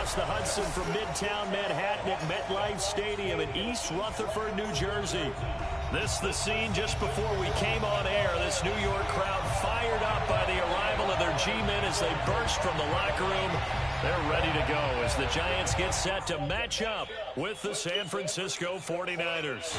across the Hudson from Midtown Manhattan at MetLife Stadium in East Rutherford, New Jersey. This the scene just before we came on air. This New York crowd fired up by the arrival of their G-men as they burst from the locker room. They're ready to go as the Giants get set to match up with the San Francisco 49ers.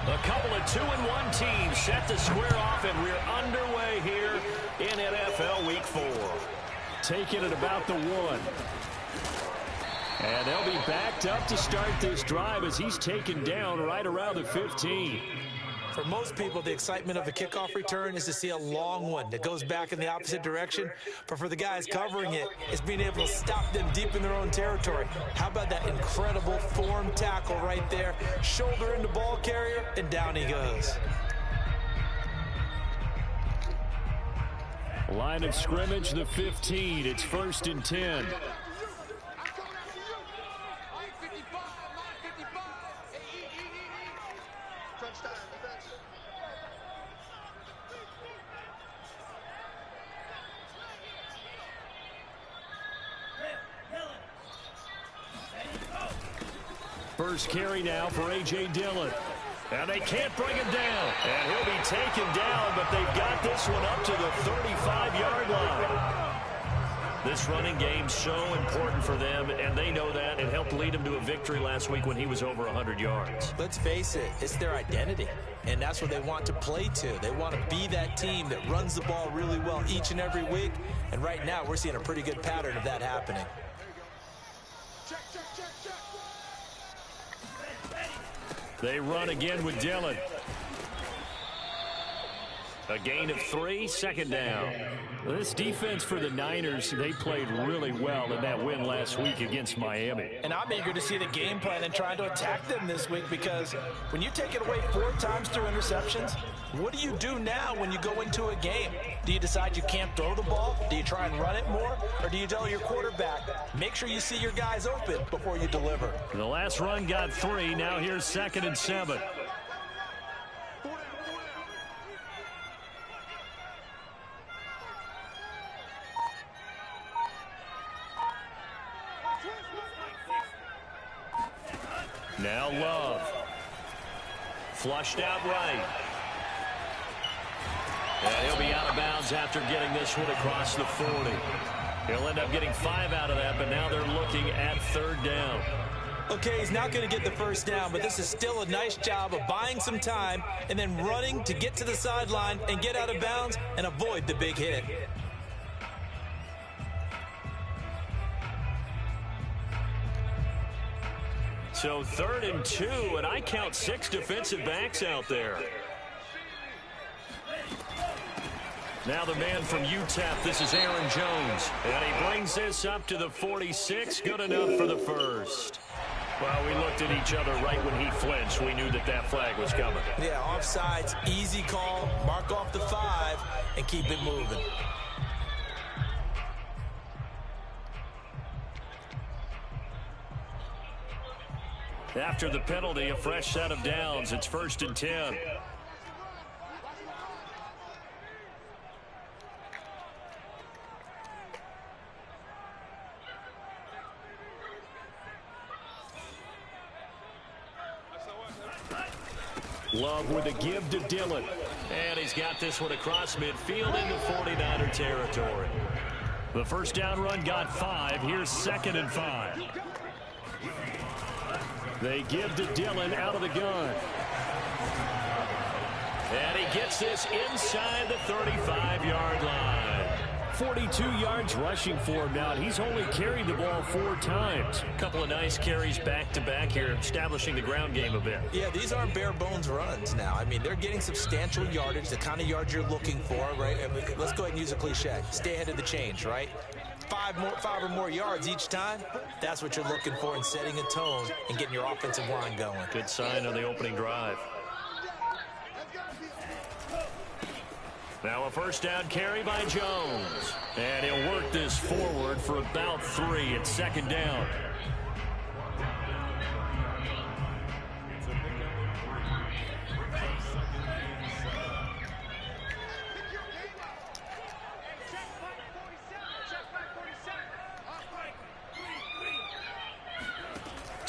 A couple of 2-1 teams set to square off, and we're underway here in NFL Week 4. Taking it about the 1. And they'll be backed up to start this drive as he's taken down right around the 15. For most people, the excitement of a kickoff return is to see a long one that goes back in the opposite direction. But for the guys covering it, it's being able to stop them deep in their own territory. How about that incredible form tackle right there? Shoulder into ball carrier, and down he goes. Line of scrimmage, the 15. It's 1st and 10. First carry now for A.J. Dillon. And they can't bring him down. And he'll be taken down, but they've got this one up to the 35-yard line. This running game's so important for them, and they know that. It helped lead them to a victory last week when he was over 100 yards. Let's face it, it's their identity, and that's what they want to play to. They want to be that team that runs the ball really well each and every week, and right now we're seeing a pretty good pattern of that happening. They run again with Dillon. A gain of 3, 2nd down. This defense for the Niners, they played really well in that win last week against Miami. And I'm eager to see the game plan and trying to attack them this week, because when you take it away 4 times through interceptions, what do you do now when you go into a game? Do you decide you can't throw the ball? Do you try and run it more? Or do you tell your quarterback, make sure you see your guys open before you deliver? The last run got 3. Now here's 2nd and 7. Now Love. Flushed out right. And he'll be out of bounds after getting this one across the 40. He'll end up getting 5 out of that, but now they're looking at 3rd down. Okay, he's not going to get the 1st down, but this is still a nice job of buying some time and then running to get to the sideline and get out of bounds and avoid the big hit. So 3rd and 2, and I count 6 defensive backs out there. Now the man from UTEP, this is Aaron Jones. And he brings this up to the 46, good enough for the 1st. Well, we looked at each other right when he flinched. We knew that that flag was coming. Yeah, offsides, easy call, mark off the 5, and keep it moving. After the penalty, a fresh set of downs. It's 1st and 10. Love with a give to Dillon. And he's got this one across midfield into 49er territory. The 1st down run got 5. Here's 2nd and 5. They give to Dillon out of the gun. And he gets this inside the 35-yard line. 42 yards rushing for him now. He's only carried the ball 4 times. A couple of nice carries back-to-back here, establishing the ground game a bit. Yeah, these aren't bare-bones runs now. I mean, they're getting substantial yardage, the kind of yards you're looking for, right? Let's go ahead and use a cliche. Stay ahead of the change, right? 5 or more yards each time, that's what you're looking for in setting a tone and getting your offensive line going. Good sign on the opening drive. Now a 1st down carry by Jones. And he'll work this forward for about 3. It's 2nd down.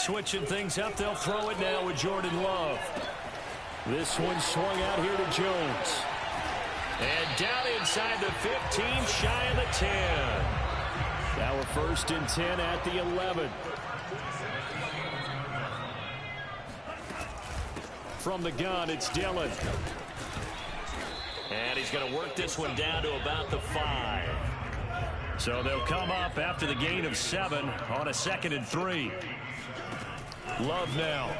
Switching things up, they'll throw it now with Jordan Love. This one swung out here to Jones. And down inside the 15, shy of the 10. Now we're 1st and 10 at the 11. From the gun, it's Dillon. And he's going to work this one down to about the 5. So they'll come up after the gain of 7 on a 2nd and 3. Love now.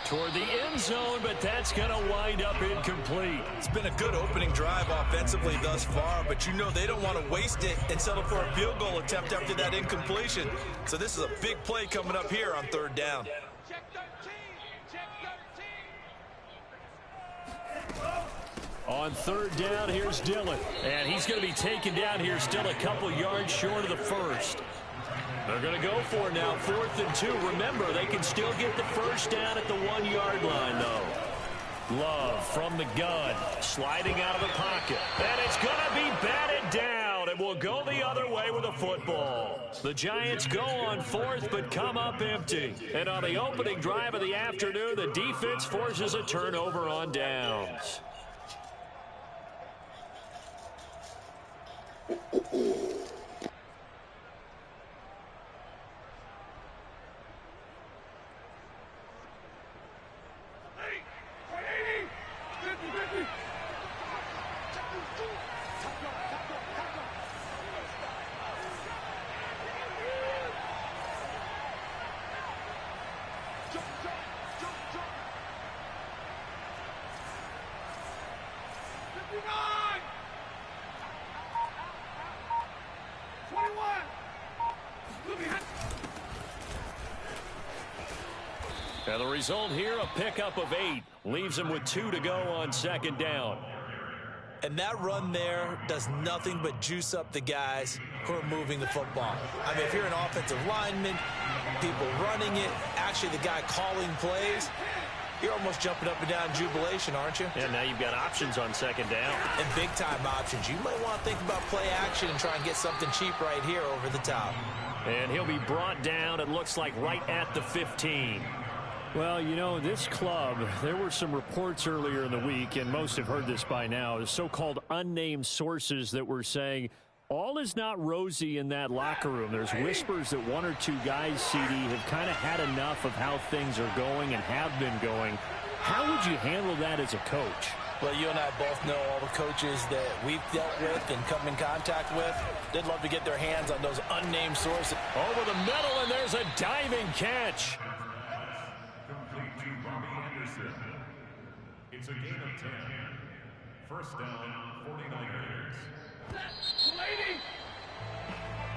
Toward the end zone, but that's going to wind up incomplete. It's been a good opening drive offensively thus far, but you know they don't want to waste it and settle for a field goal attempt after that incompletion. So this is a big play coming up here on 3rd down. On 3rd down, here's Dillon. And he's going to be taken down here still a couple yards short of the 1st. They're going to go for it now, 4th and 2. Remember, they can still get the 1st down at the 1-yard line, though. Love from the gun, sliding out of the pocket. And it's going to be batted down. It will go the other way with the football. The Giants go on 4th, but come up empty. And on the opening drive of the afternoon, the defense forces a turnover on downs. And the result here, a pickup of 8. Leaves them with 2 to go on 2nd down. And that run there does nothing but juice up the guys who are moving the football. I mean, if you're an offensive lineman, people running it, actually the guy calling plays, you're almost jumping up and down in jubilation, aren't you? And now you've got options on 2nd down. And big-time options. You might want to think about play action and try and get something cheap right here over the top. And he'll be brought down, it looks like, right at the 15. Well, you know, this club, there were some reports earlier in the week, and most have heard this by now, the so-called unnamed sources that were saying all is not rosy in that locker room. There's whispers that 1 or 2 guys, CD, have kind of had enough of how things are going and have been going. How would you handle that as a coach? Well, you and I both know all the coaches that we've dealt with and come in contact with. They'd love to get their hands on those unnamed sources. Over the middle, and there's a diving catch. It's a gain of 10. 1st down, 49ers.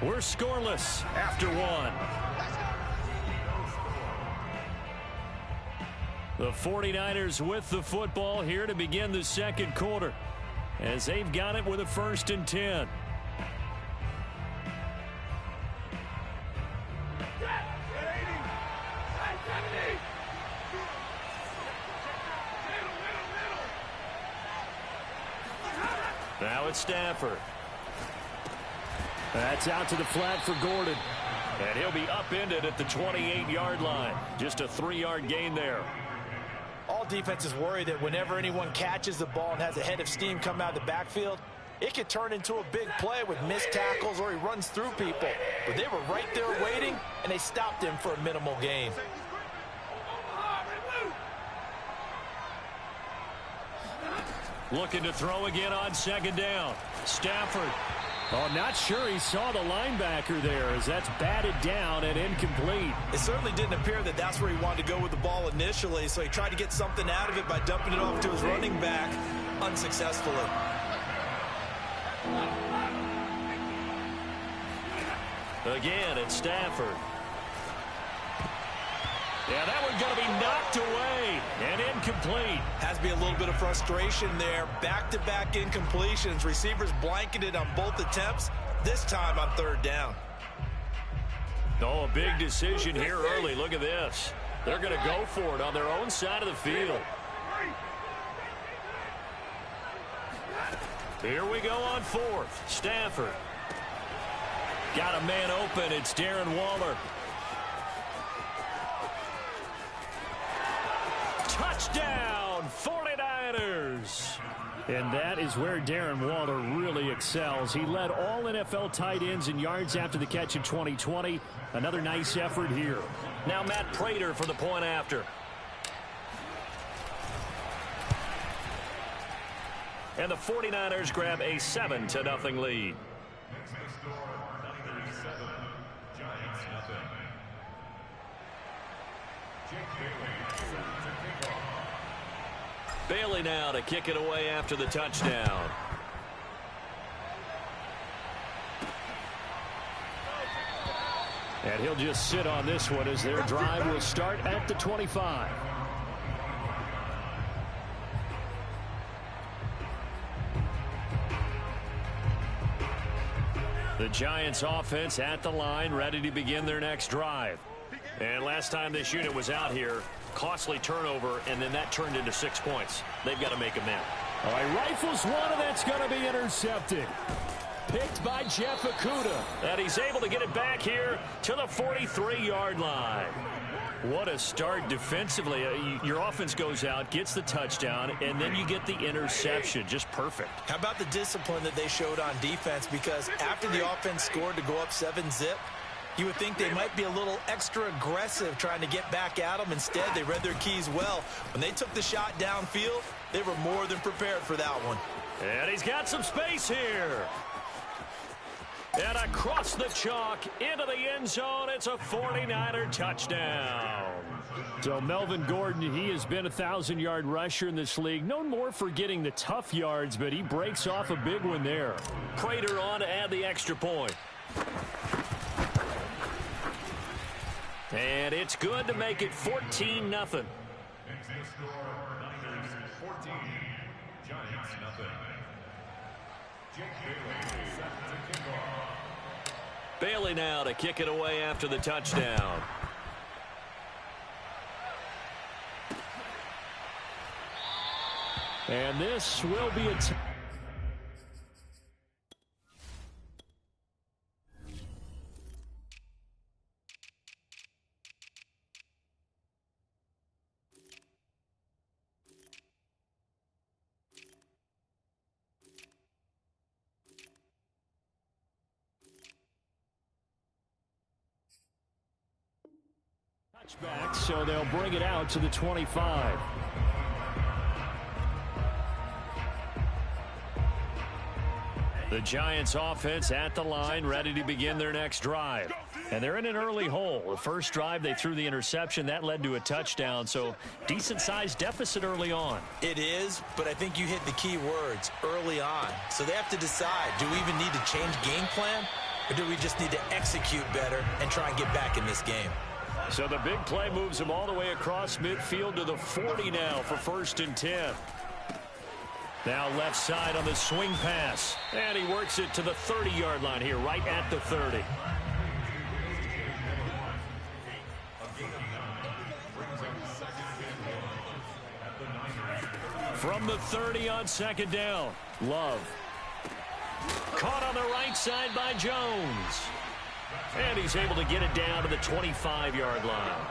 We're scoreless after 1. The 49ers with the football here to begin the 2nd quarter, as they've got it with a 1st and 10. Now it's Stafford. That's out to the flat for Gordon. And he'll be upended at the 28-yard line. Just a 3-yard gain there. All defenses worry that whenever anyone catches the ball and has a head of steam come out of the backfield, it could turn into a big play with missed tackles or he runs through people. But they were right there waiting, and they stopped him for a minimal gain. Looking to throw again on 2nd down. Stafford. Oh, not sure he saw the linebacker there, as that's batted down and incomplete. It certainly didn't appear that that's where he wanted to go with the ball initially, so he tried to get something out of it by dumping it off to his running back unsuccessfully. Again, it's Stafford. Yeah, that one's going to be knocked away and incomplete. Has to be a little bit of frustration there. Back-to-back incompletions. Receivers blanketed on both attempts, this time on 3rd down. Oh, a big decision here early. Look at this. They're going to go for it on their own side of the field. Here we go on 4th. Stafford. Got a man open. It's Darren Waller. Touchdown, 49ers. And that is where Darren Waller really excels. He led all NFL tight ends in yards after the catch in 2020. Another nice effort here. Now Matt Prater for the point after. And the 49ers grab a 7-0 lead. Bailey now to kick it away after the touchdown. And he'll just sit on this one as their drive will start at the 25. The Giants offense at the line, ready to begin their next drive. And last time this unit was out here, costly turnover, and then that turned into 6 points. They've got to make amends. All right, rifles one, and that's going to be intercepted. Picked by Jeff Okudah. And he's able to get it back here to the 43-yard line. What a start defensively. Your offense goes out, gets the touchdown, and then you get the interception. Just perfect. How about the discipline that they showed on defense? Because after the offense scored to go up 7-zip, you would think they might be a little extra aggressive trying to get back at them. Instead, they read their keys well. When they took the shot downfield, they were more than prepared for that one. And he's got some space here. And across the chalk into the end zone, it's a 49er touchdown. So Melvin Gordon, he has been a 1,000-yard rusher in this league. Known more for getting the tough yards, but he breaks off a big one there. Prater on to add the extra point. And it's good to make it 14-0. Bailey now to kick it away after the touchdown. And this will be a touchback, so they'll bring it out to the 25. The Giants offense at the line, ready to begin their next drive. And they're in an early hole. The first drive, they threw the interception. That led to a touchdown, so decent-sized deficit early on. It is, but I think you hit the key words, early on. So they have to decide, do we even need to change game plan, or do we just need to execute better and try and get back in this game? So the big play moves them all the way across midfield to the 40 now for 1st and 10. Now left side on the swing pass. And he works it to the 30-yard line here, right at the 30. From the 30 on 2nd down, Love. Caught on the right side by Jones. And he's able to get it down to the 25-yard line.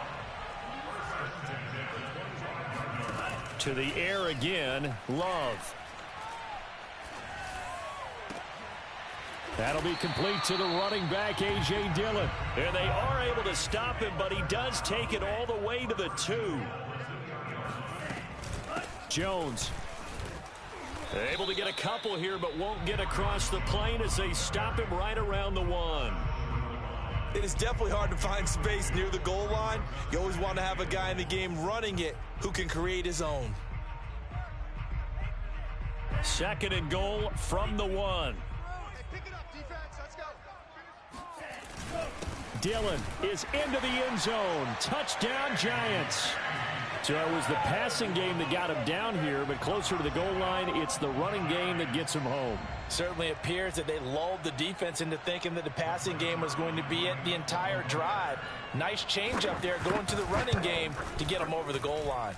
To the air again, Love. That'll be complete to the running back, A.J. Dillon. And they are able to stop him, but he does take it all the way to the 2. Jones. Able to get a couple here, but won't get across the plane as they stop him right around the 1. It is definitely hard to find space near the goal line. You always want to have a guy in the game running it who can create his own. 2nd and goal from the 1. Dillon is into the end zone. Touchdown, Giants. So it was the passing game that got him down here, but closer to the goal line, it's the running game that gets him home. Certainly appears that they lulled the defense into thinking that the passing game was going to be it the entire drive. Nice change up there going to the running game to get him over the goal line.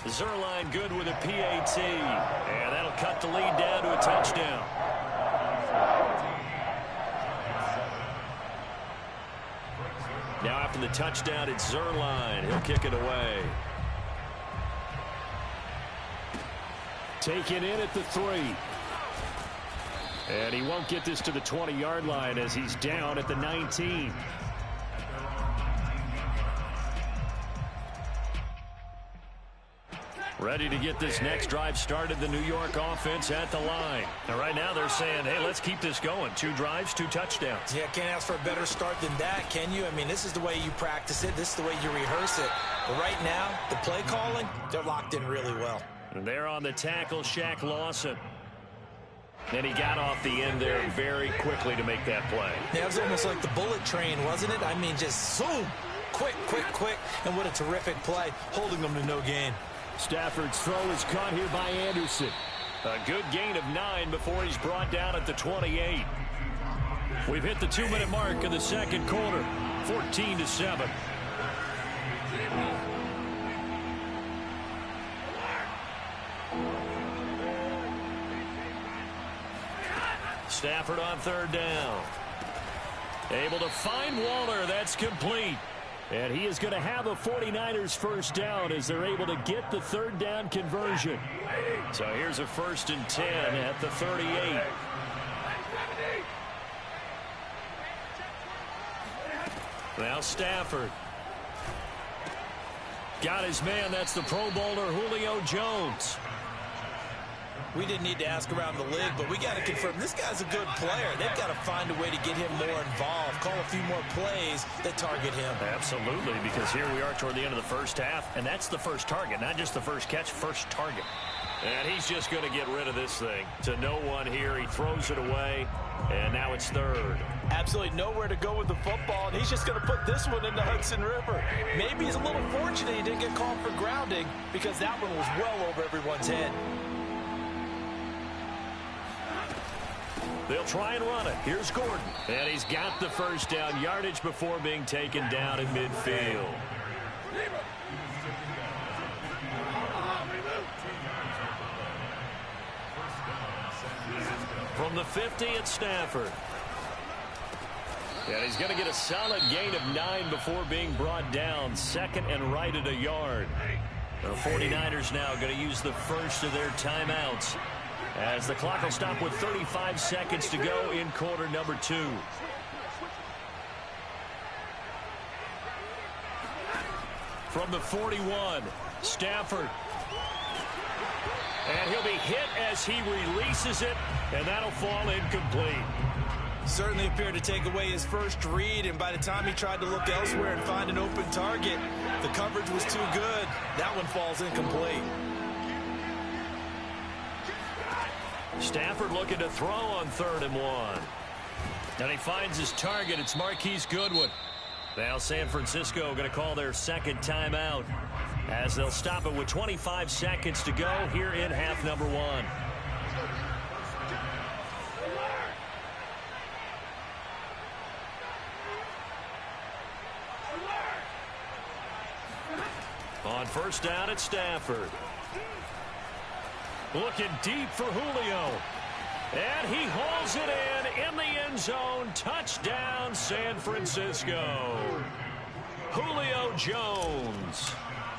Zerline good with a PAT. And that'll cut the lead down to a touchdown. Now after the touchdown, it's Zerline. He'll kick it away. Taken in at the 3. And he won't get this to the 20-yard line as he's down at the 19. Ready to get this next drive started, the New York offense at the line. And right now they're saying, hey, let's keep this going. 2 drives, 2 touchdowns. Yeah, can't ask for a better start than that, can you? I mean, this is the way you practice it. This is the way you rehearse it. But right now, the play calling, they're locked in really well. And they're on the tackle, Shaq Lawson. And he got off the end there very quickly to make that play. Yeah, it was almost like the bullet train, wasn't it? I mean, just zoom, quick, quick, quick. And what a terrific play, holding them to no gain. Stafford's throw is caught here by Anderson. A good gain of 9 before he's brought down at the 28. We've hit the 2-minute mark in the second quarter, 14-7. Stafford on 3rd down. Able to find Waller. That's complete. And he is going to have a 49ers first down as they're able to get the 3rd down conversion. So here's a 1st and 10 at the 38. Now Stafford. Got his man. That's the Pro Bowler Julio Jones. We didn't need to ask around the league, but we got to confirm this guy's a good player. They've got to find a way to get him more involved, call a few more plays that target him. Absolutely, because here we are toward the end of the first half, and that's the first target, not just the first catch, first target. And he's just going to get rid of this thing to no one here. He throws it away, and now it's 3rd. Absolutely nowhere to go with the football, and he's just going to put this one in the Hudson River. Maybe he's a little fortunate he didn't get called for grounding because that one was well over everyone's head. They'll try and run it. Here's Gordon. And he's got the first down yardage before being taken down in midfield. From the 50, it's Stafford. And he's going to get a solid gain of 9 before being brought down. 2nd and right at a yard. The 49ers now going to use the first of their timeouts, as the clock will stop with 35 seconds to go in quarter number 2. From the 41, Stafford. And he'll be hit as he releases it, and that'll fall incomplete. Certainly appeared to take away his first read, and by the time he tried to look elsewhere and find an open target, the coverage was too good. That one falls incomplete. Stafford looking to throw on 3rd and 1. And he finds his target. It's Marquise Goodwin. Now San Francisco going to call their 2nd timeout, as they'll stop it with 25 seconds to go here in half number 1. On 1st down, it's Stafford. Looking deep for Julio. And he hauls it in the end zone. Touchdown, San Francisco. Julio Jones.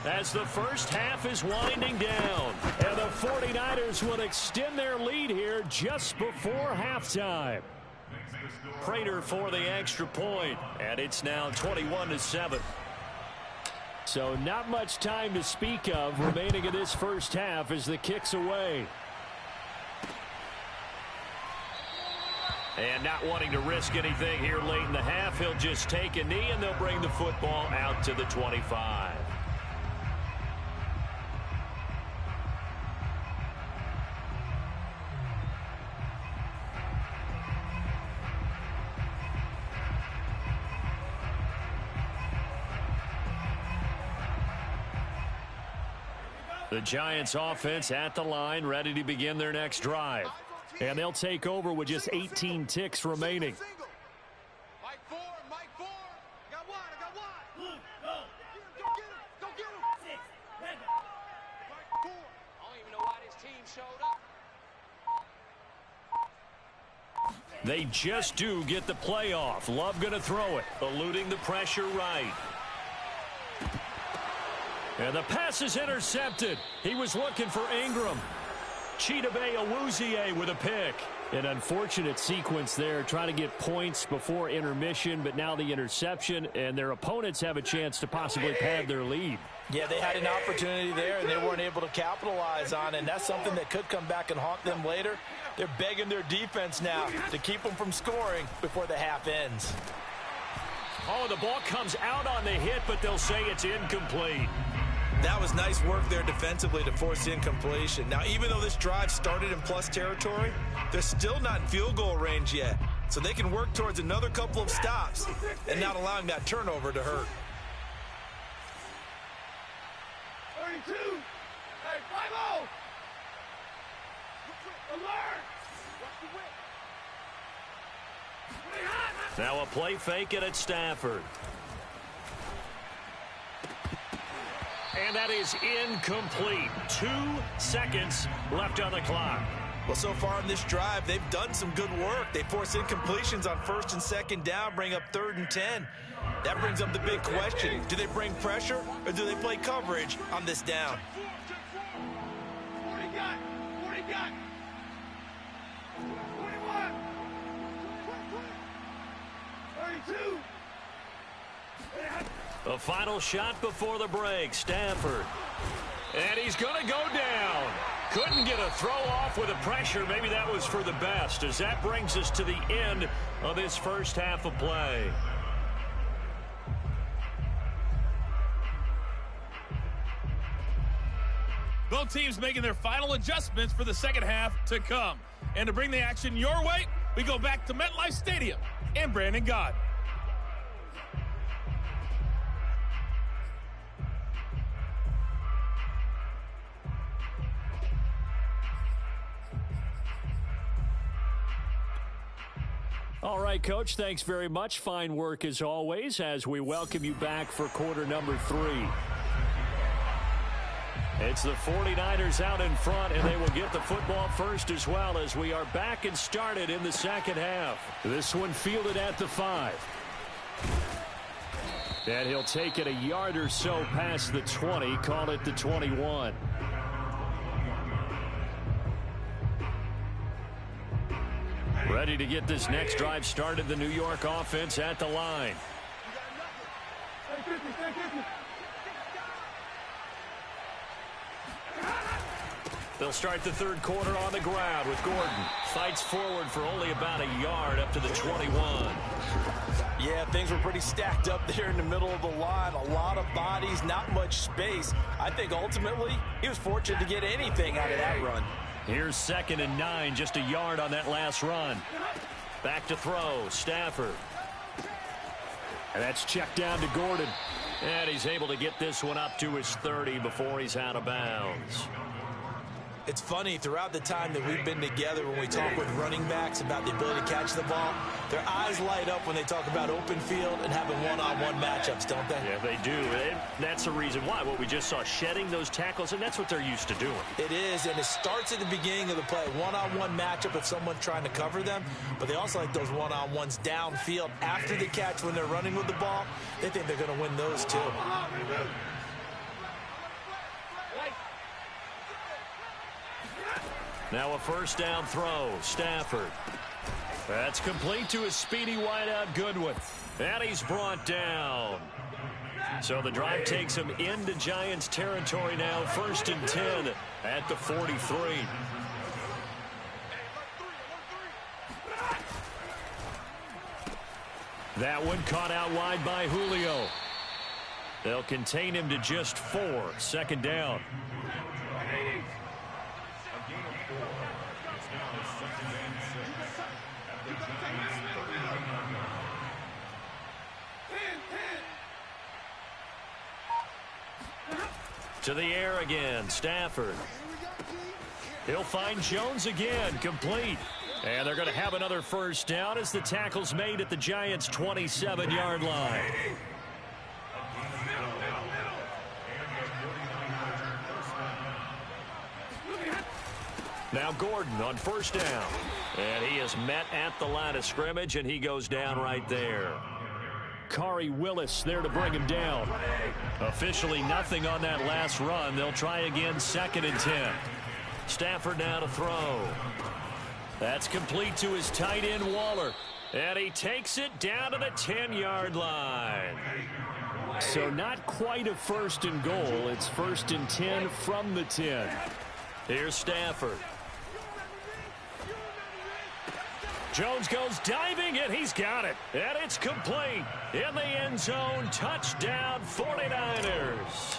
As the first half is winding down. And the 49ers will extend their lead here just before halftime. Prater for the extra point. And it's now 21-7. So not much time to speak of remaining in this first half as the kick's away. And not wanting to risk anything here late in the half, he'll just take a knee and they'll bring the football out to the 25. The Giants offense at the line, ready to begin their next drive. And they'll take over with just 18 ticks remaining. Mike 4, Mike 4. I got one. Go get him. Mike 4. I don't even know why this team showed up. They just do get the playoff. Love going to throw it, eluding the pressure right. And the pass is intercepted. He was looking for Ingram. Chidobe Awuzie with a pick. An unfortunate sequence there, trying to get points before intermission, but now the interception, and their opponents have a chance to possibly pad their lead. Yeah, they had an opportunity there, and they weren't able to capitalize on it, and that's something that could come back and haunt them later. They're begging their defense now to keep them from scoring before the half ends. Oh, the ball comes out on the hit, but they'll say it's incomplete. That was nice work there defensively to force incompletion. Now, even though this drive started in plus territory, they're still not in field goal range yet. So they can work towards another couple of stops and not allowing that turnover to hurt. 32. Hey, 5-0. Alert. Now a play fake it at Stafford. And that is incomplete. 2 seconds left on the clock. Well, so far in this drive, they've done some good work. They force incompletions on 1st and 2nd down, bring up 3rd and 10. That brings up the big question. Do they bring pressure or do they play coverage on this down? 40 got. 40 got. 21. 32. The final shot before the break. Stafford. And he's going to go down. Couldn't get a throw off with the pressure. Maybe that was for the best, as that brings us to the end of this first half of play. Both teams making their final adjustments for the second half to come. And to bring the action your way, we go back to MetLife Stadium and Brandon Gott. All right, Coach, thanks very much. Fine work as always as we welcome you back for quarter number 3. It's the 49ers out in front, and they will get the football first as well as we are back and started in the second half. This one fielded at the 5. And he'll take it a yard or so past the 20, call it the 21. Ready to get this next drive started, the New York offense at the line. They'll start the third quarter on the ground with Gordon. Fights forward for only about a yard up to the 21. Yeah, things were pretty stacked up there in the middle of the line. A lot of bodies, not much space. I think ultimately he was fortunate to get anything out of that run. Here's 2nd and 9, just a yard on that last run. Back to throw, Stafford. And that's checked down to Gordon. And he's able to get this one up to his 30 before he's out of bounds. It's funny, throughout the time that we've been together, when we talk with running backs about the ability to catch the ball, their eyes light up when they talk about open field and having one-on-one matchups, don't they? Yeah, they do. And that's the reason why. What we just saw, shedding those tackles, and that's what they're used to doing. It is, and it starts at the beginning of the play. One-on-one matchup if someone's trying to cover them, but they also like those one-on-ones downfield after the catch when they're running with the ball. They think they're going to win those too. Now a first down throw, Stafford. That's complete to his speedy wideout Goodwin. And he's brought down. So the drive takes him into Giants territory now. 1st and 10 at the 43. That one caught out wide by Julio. They'll contain him to just 4. 2nd down. To the air again, Stafford. He'll find Jones again, complete. And they're going to have another first down as the tackle's made at the Giants' 27-yard line. Now Gordon on first down. And he is met at the line of scrimmage, and he goes down right there. Kari Willis there to bring him down. Officially nothing on that last run. They'll try again, 2nd and 10. Stafford now to throw. That's complete to his tight end, Waller. And he takes it down to the 10-yard line. So not quite a 1st and goal. It's 1st and 10 from the 10. Here's Stafford. Jones goes diving, and he's got it. And it's complete. In the end zone, touchdown 49ers.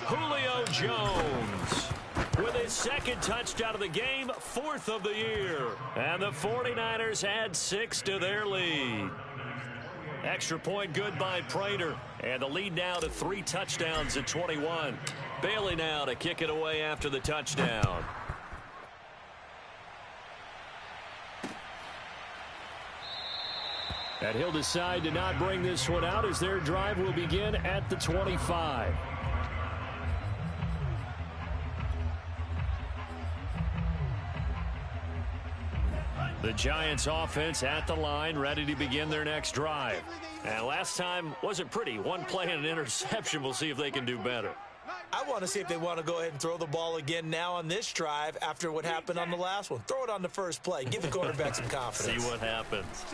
Julio Jones with his 2nd touchdown of the game, 4th of the year. And the 49ers add 6 to their lead. Extra point good by Prater. And the lead now to 3 touchdowns at 21. Bailey now to kick it away after the touchdown. And he'll decide to not bring this one out as their drive will begin at the 25. The Giants offense at the line, ready to begin their next drive. And last time wasn't pretty. One play and an interception. We'll see if they can do better. I want to see if they want to go ahead and throw the ball again now on this drive after what happened on the last one. Throw it on the first play. Give the quarterback some confidence. See what happens.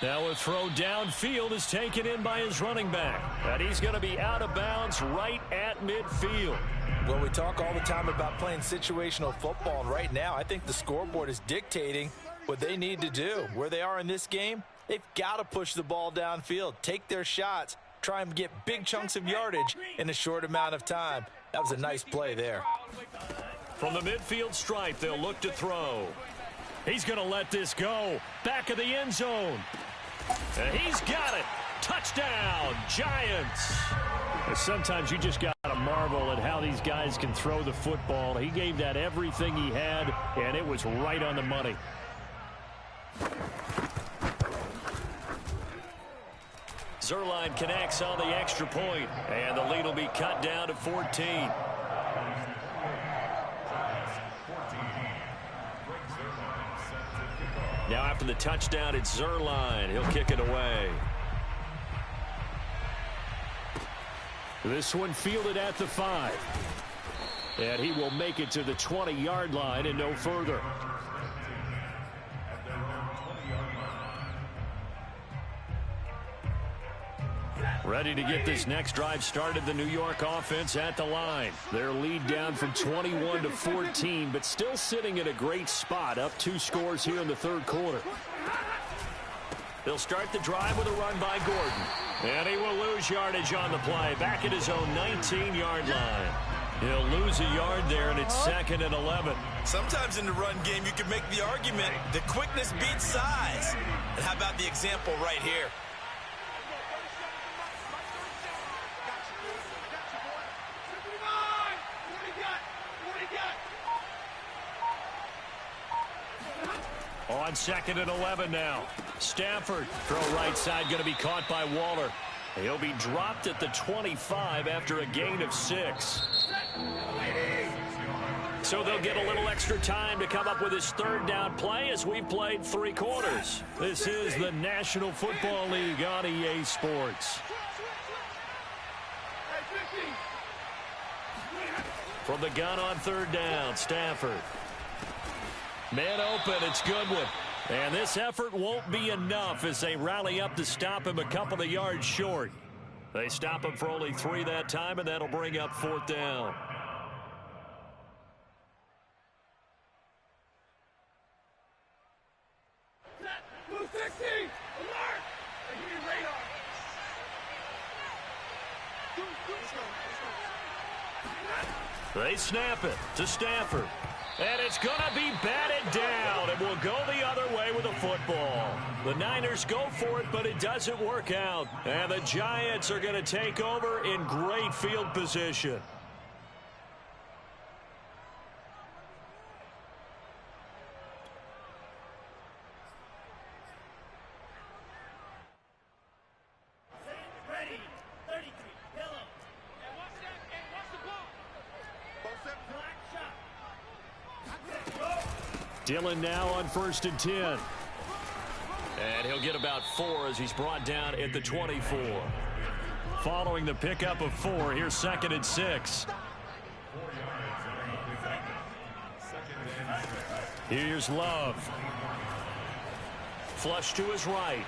Now a throw downfield is taken in by his running back. And he's going to be out of bounds right at midfield. Well, we talk all the time about playing situational football, and right now I think the scoreboard is dictating what they need to do. Where they are in this game, they've got to push the ball downfield, take their shots, try and get big chunks of yardage in a short amount of time. That was a nice play there. From the midfield stripe, they'll look to throw. He's going to let this go. Back of the end zone. And he's got it. Touchdown, Giants. Sometimes you just got to marvel at how these guys can throw the football. He gave that everything he had, and it was right on the money. Zerline connects on the extra point, and the lead will be cut down to 14. Now after the touchdown, it's Zerline. He'll kick it away. This one fielded at the 5. And he will make it to the 20-yard line and no further. Ready to get this next drive started, the New York offense at the line. Their lead down from 21 to 14, but still sitting at a great spot, up 2 scores here in the 3rd quarter. They'll start the drive with a run by Gordon. And he will lose yardage on the play, back at his own 19-yard line. He'll lose a yard there, and it's 2nd and 11. Sometimes in the run game, you can make the argument that quickness beats size. And how about the example right here? On 2nd and 11 now. Stafford, throw right side, going to be caught by Waller. He'll be dropped at the 25 after a gain of 6. So they'll get a little extra time to come up with his 3rd down play as we've played 3 quarters. This is the National Football League on EA Sports. From the gun on 3rd down, Stafford. Man open, it's Goodwin. And this effort won't be enough as they rally up to stop him a couple of yards short. They stop him for only 3 that time, and that'll bring up 4th down. They snap it to Stafford. And it's going to be batted down. It will go the other way with the football. The Niners go for it, but it doesn't work out. And the Giants are going to take over in great field position. Dillon now on 1st and 10. And he'll get about 4 as he's brought down at the 24. Following the pickup of 4, here's 2nd and 6. Here's Love. Flush to his right.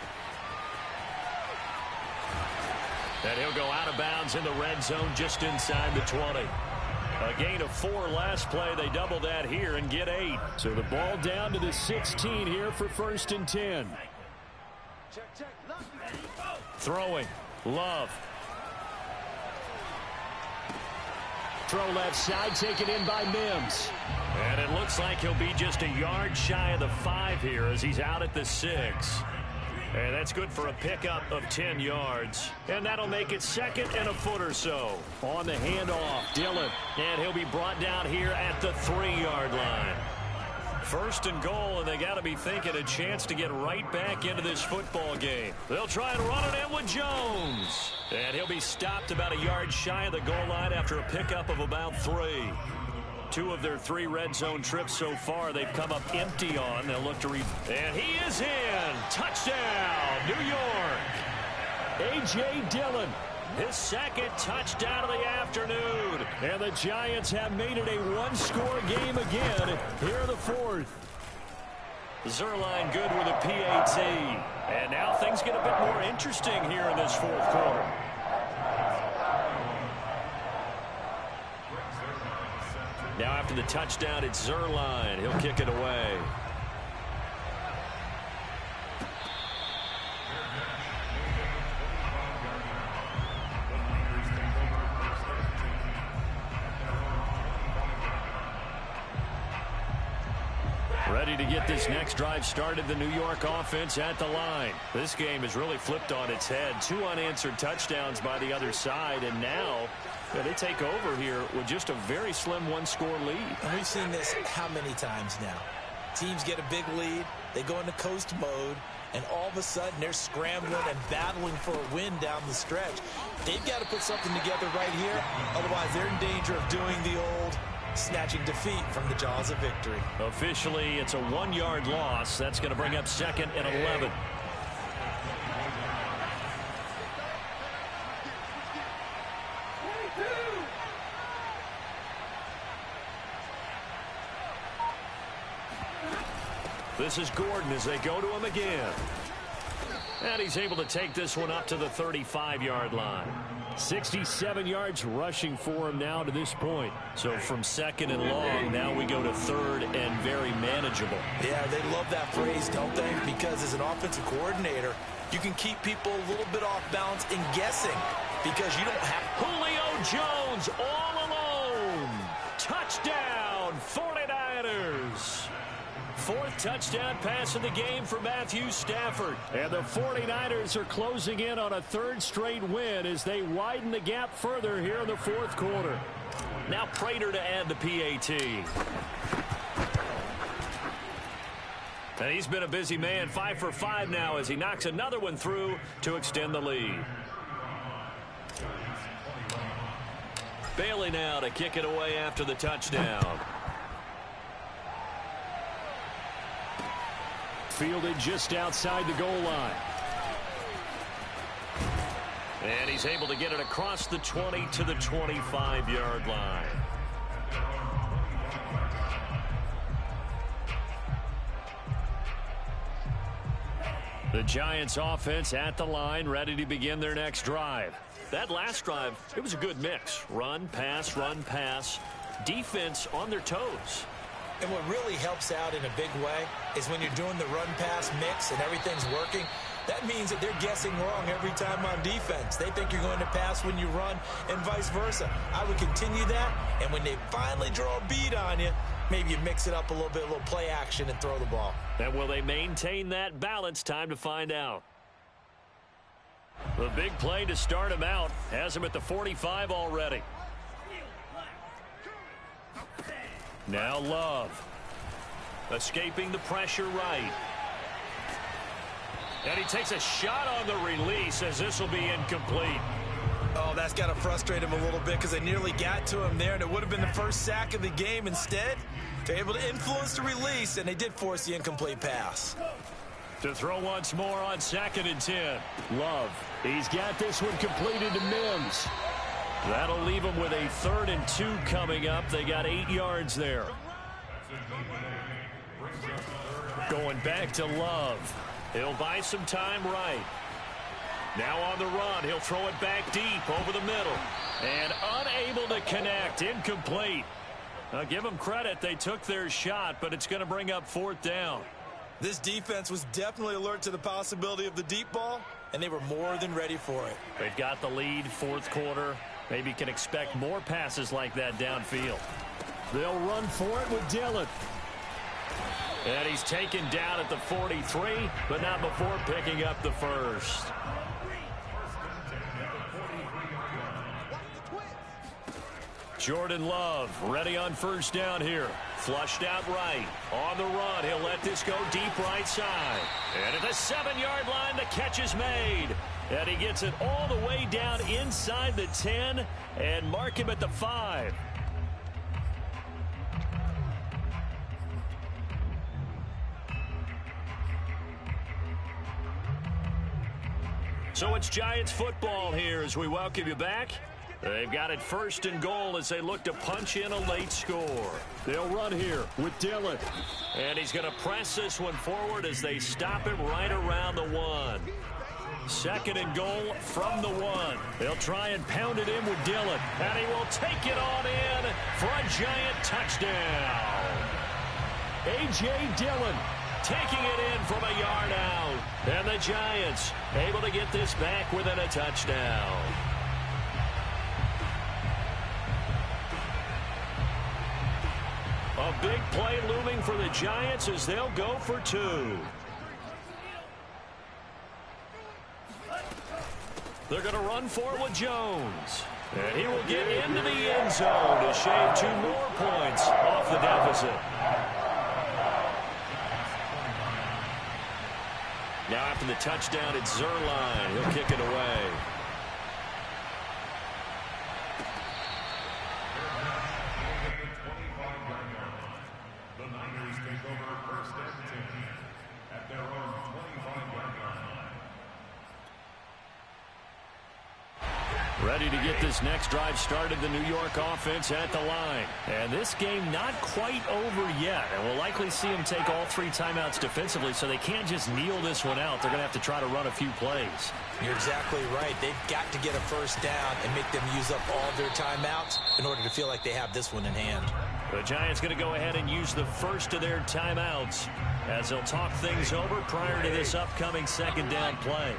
And he'll go out of bounds in the red zone just inside the 20. A gain of 4 last play. They double that here and get 8. So the ball down to the 16 here for 1st and 10. Throwing. Love. Throw left side, taken in by Mims. And it looks like he'll be just a yard shy of the 5 here as he's out at the 6. And that's good for a pickup of 10 yards. And that'll make it 2nd and a foot or so. On the handoff, Dillon. And he'll be brought down here at the 3-yard line. 1st and goal, and they got to be thinking a chance to get right back into this football game. They'll try and run it in with Jones. And he'll be stopped about a yard shy of the goal line after a pickup of about 3. 2 of their 3 red zone trips so far they've come up empty on. They'll look to and he is in. Touchdown, New York. A.J. Dillon, his 2nd touchdown of the afternoon. And the Giants have made it a 1-score game again here in the 4th. Zerline good with a PAT. And now things get a bit more interesting here in this 4th quarter. Now after the touchdown, it's Zerline. He'll kick it away. Ready to get this next drive started, the New York offense at the line. This game has really flipped on its head. 2 unanswered touchdowns by the other side, and now they take over here with just a very slim 1-score lead. And we've seen this how many times now? Teams get a big lead, they go into coast mode, and all of a sudden they're scrambling and battling for a win down the stretch. They've got to put something together right here, otherwise they're in danger of doing the old snatching defeat from the jaws of victory. Officially, it's a 1-yard loss. That's going to bring up 2nd and 11. This is Gordon as they go to him again. And he's able to take this one up to the 35-yard line. 67 yards rushing for him now to this point. So from 2nd and long, now we go to 3rd and very manageable. Yeah, they love that phrase, don't they? Because as an offensive coordinator, you can keep people a little bit off balance and guessing because you don't have... Julio Jones all alone. Touchdown, 49ers. 4th touchdown pass of the game for Matthew Stafford. And the 49ers are closing in on a 3rd straight win as they widen the gap further here in the 4th quarter. Now Prater to add the PAT. And he's been a busy man, 5 for 5 now as he knocks another one through to extend the lead. Bailey now to kick it away after the touchdown. Fielded just outside the goal line. And he's able to get it across the 20 to the 25-yard line. The Giants offense at the line, ready to begin their next drive. That last drive, it was a good mix. Run, pass, defense on their toes. And what really helps out in a big way is when you're doing the run-pass mix and everything's working, that means that they're guessing wrong every time on defense. They think you're going to pass when you run and vice versa. I would continue that, and when they finally draw a bead on you, maybe you mix it up a little bit, a little play action and throw the ball. And will they maintain that balance? Time to find out. The big play to start him out has him at the 45 already. Now Love. Escaping the pressure right. And he takes a shot on the release as this will be incomplete. Oh, that's got to frustrate him a little bit because they nearly got to him there, and it would have been the first sack of the game. Instead, they're able to influence the release, and they did force the incomplete pass. To throw once more on 2nd and 10. Love. He's got this one completed to Mims. That'll leave him with a 3rd and 2 coming up. They got 8 yards there. Going back to Love. He'll buy some time right. Now on the run, he'll throw it back deep over the middle. And unable to connect, incomplete. Now give them credit, they took their shot, but it's going to bring up 4th down. This defense was definitely alert to the possibility of the deep ball, and they were more than ready for it. They've got the lead, 4th quarter. Maybe can expect more passes like that downfield. They'll run for it with Dillon. And he's taken down at the 43, but not before picking up the first. Jordan Love ready on 1st down here. Flushed out right. On the run, he'll let this go deep right side. And at the 7-yard line, the catch is made. And he gets it all the way down inside the 10 and mark him at the 5. So it's Giants football here as we welcome you back. They've got it 1st and goal as they look to punch in a late score. They'll run here with Dillon. And he's going to press this one forward as they stop him right around the 1. 2nd and goal from the 1. They'll try and pound it in with Dillon. And he will take it on in for a Giant touchdown. A.J. Dillon taking it in from a yard out. And the Giants able to get this back within a touchdown. A big play looming for the Giants as they'll go for 2. They're going to run for it with Jones. And he will get into the end zone to shave 2 more points off the deficit. Now after the touchdown, it's Zerline. He'll kick it away. Ready to get this next drive started, the New York offense at the line. And this game not quite over yet. And we'll likely see them take all 3 timeouts defensively, so they can't just kneel this one out. They're going to have to try to run a few plays. You're exactly right. They've got to get a 1st down and make them use up all their timeouts in order to feel like they have this one in hand. The Giants going to go ahead and use the first of their timeouts as they'll talk things over prior to this upcoming 2nd down play.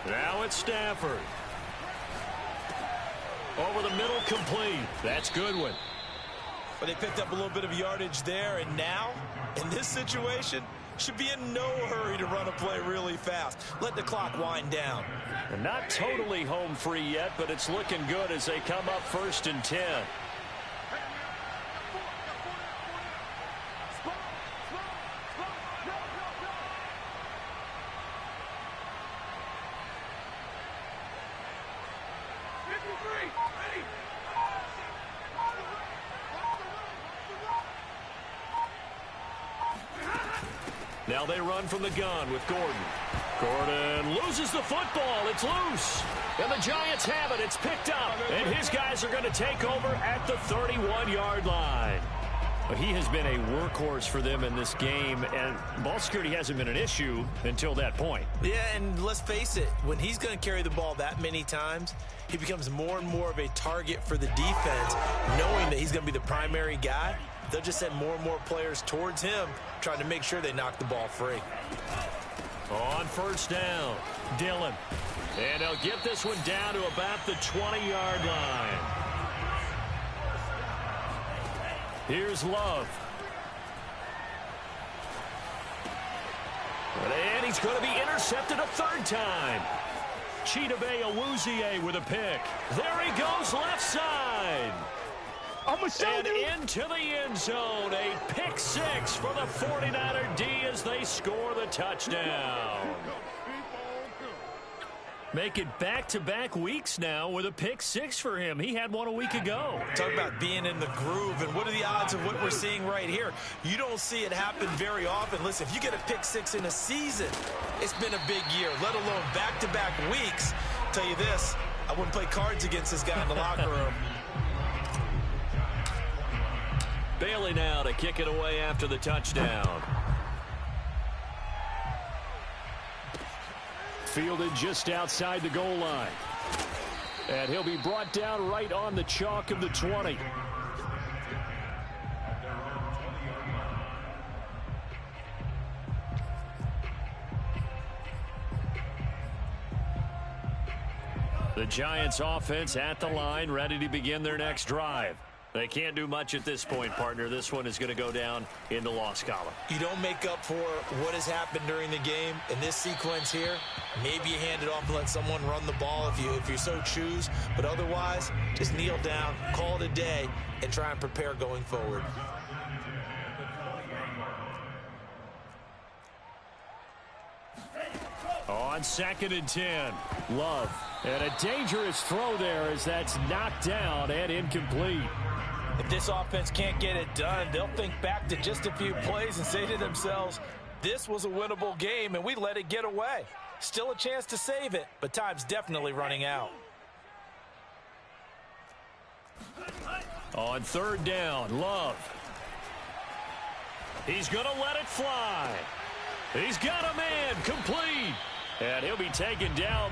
Now it's Stafford. Over the middle, complete. That's Goodwin. But they picked up a little bit of yardage there, and now, in this situation, should be in no hurry to run a play really fast. Let the clock wind down. And not totally home free yet, but it's looking good as they come up 1st and 10. Now they run from the gun with Gordon. Gordon loses the football. It's loose. And the Giants have it. It's picked up. And his guys are going to take over at the 31-yard line. He has been a workhorse for them in this game, and ball security hasn't been an issue until that point. Yeah, and let's face it, when he's going to carry the ball that many times, he becomes more and more of a target for the defense, knowing that he's going to be the primary guy. They'll just send more and more players towards him, trying to make sure they knock the ball free. On 1st down, Dillon. And they'll get this one down to about the 20-yard line. Here's Love. And he's going to be intercepted a 3rd time. Chidobe Awuzie with a pick. There he goes left side. And into the end zone, a pick six for the 49er D as they score the touchdown. Make it back-to-back weeks now with a pick six for him. He had one a week ago. Talk about being in the groove, and what are the odds of what we're seeing right here? You don't see it happen very often. Listen, if you get a pick six in a season, it's been a big year, let alone back-to-back weeks. I'll tell you this, I wouldn't play cards against this guy in the locker room. Bailey now to kick it away after the touchdown. Fielded just outside the goal line. And he'll be brought down right on the chalk of the 20. The Giants offense at the line, ready to begin their next drive. They can't do much at this point, partner. This one is going to go down in the loss column. You don't make up for what has happened during the game in this sequence here. Maybe you hand it off and let someone run the ball if you so choose. But otherwise, just kneel down, call it a day, and try and prepare going forward. On 2nd and 10, Love. And a dangerous throw there as that's knocked down and incomplete. If this offense can't get it done, they'll think back to just a few plays and say to themselves, this was a winnable game and we let it get away. Still a chance to save it, but time's definitely running out. On 3rd down, Love. He's going to let it fly. He's got a man complete. And he'll be taken down.